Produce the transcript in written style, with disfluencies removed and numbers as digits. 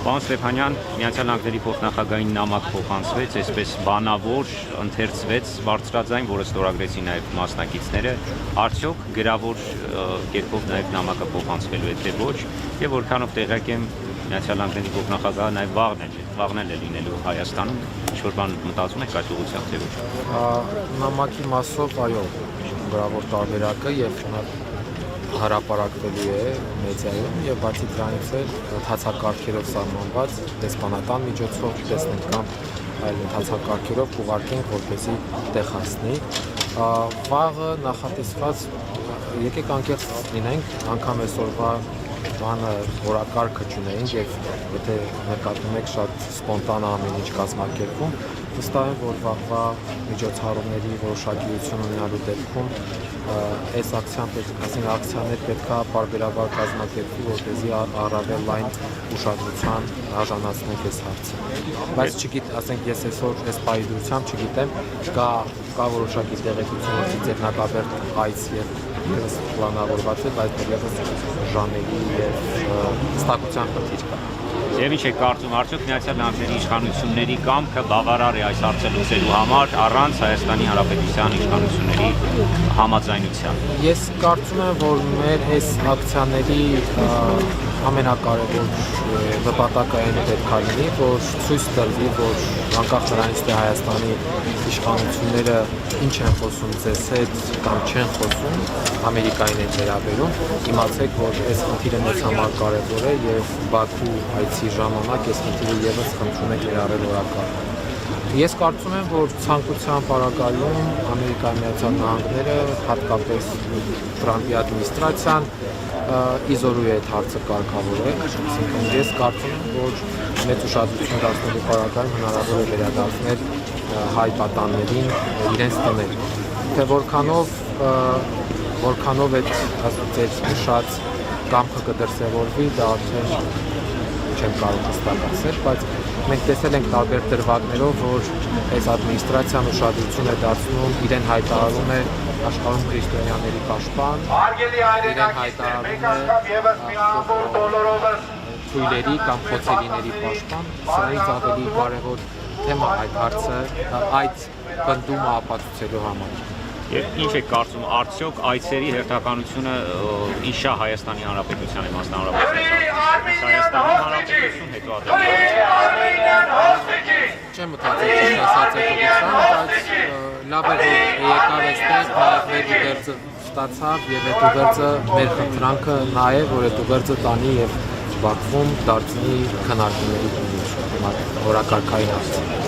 Պարոն Ստեփանյան, Միացյալ Նահանգների փոխնախագահային նամակ փոխանցվեց, այսպես բանավոր ընթերցվեց բարձրաձայն, որը ստորագրեցին նաև մասնակիցները, արդյոք գրավոր կերպով նաև նամակը փոխանցվելու է թե ոչ, եւ որքանով տեղյակ եմ, Միացյալ Նահանգների փոխնախագահը նաև վաղն է լինելու Հայաստանում, ինչ-որ բան մտածում եք այդ ուղղությամբ թե ոչ։ Նամակի մասով, այո, գրավոր տարբերակը եւ հարապարակվելու է մեդիայում եւ բացի դրանից էլ ընթացակարգերով սահմանված դեսպանատան միջոցով տեսնենք կամ այլ ընթացակարգերով կուղարկենք, որպեսզի տեղ հասնի։ Վաղը նախատեսված եկեք անկեղծ լինենք, անգամ այսօրվա բանը որակարգը չունենք եւ եթե նկատում եք շատ սպոնտան ամեն ինչ կազմակերպում, վստահ եմ, որ վաղվա միջոցառումների որոշակիություն ունենալու դեպքում այս ակցիաներ պետքա պարբերաբար կազմակերպվի, որպեսզի առավել լայն ուշադրության արժանացնենք այս հարցը։ Բայց ասենք ես այսօր այս պայմանությամբ չգիտեմ, կա որոշակի տեղեկություն, որ Ծիծեռնակաբերդ այց եւ ևս պլանավորված է, բայց ևս ժամերի եւ հստակության խնդիր կա։ Եվ ինչ է կարծում, արդյոք Միացյալ Նահանգների իշխանությունների կամքը բավարար է այս հարցը լուծելու համար առանց Հայաստանի Հանրապետության իշխանությունների համաձայնության։ Ես կարծում եմ, որ մեր այս ակցիաների ամենակարևոր նպատակը այն պետք է լինի, որ ցույց տրվի, որ անկախ նրանից թե Հայաստանի իշխանությունները ինչ են խոսում ձեզ հետ կամ չեն խոսում, Ամերիկային են վերաբերում, իմացեք, որ այս խնդիրը մեզ համար կարևոր է եւ Բաքու այցի ժամանակ այս խնդիրը եւս խնդրում եք ներառել օրակարգում։ Ես կարծում եմ, որ ցանկության պարագայում Ամերիկայի Միացյալ Նահանգները, հատկապես Թրամփի ադմինիստրացիան իզորու է այդ հարցը կարգավորել, այսինքն ես կարծում եմ, որ մեծ ուշադրություն դարձնելու պարագայում հնարավոր է վերադարձնել հայ պատաններին իրենց տներ։ Թե որքանով այդ ձեր նշած կամքը կդրսևորվի, դա արդեն չեմ կարող հստակ ասել, բայց մենք տեսել ենք տարբեր դրվագներով, որ այս ադմինիստրացիան ուշադրություն է դարձնում, իրեն հայտարարում է աշխարհում քրիստոնյաների պաշտպան, իրեն հայտարարում է թույլերի կամ խոցելիների պաշտպան, սրանից ավելի կարևոր թեմա այդ հարցը, այդ բնդումը ապացուցելու համար։ Եվ ինչ եք կարծում, արդյոք այցերի հերթականությունը ինչ է Հայաստանի Հանրապետության Հայաստանի Հանրապետություն հետո Չեմ մտածել ճիշտ ասած այդ ուղղությամբ, բայց լավ է, որ եկավ այստեղ, մեր ուղերձը ստացավ եւ այդ ուղերձը մեր խնդրանքը նա է, որ այդ ուղերձը տանի եւ Բաքվում դարձնի քննարկումների օրակարգային հարց։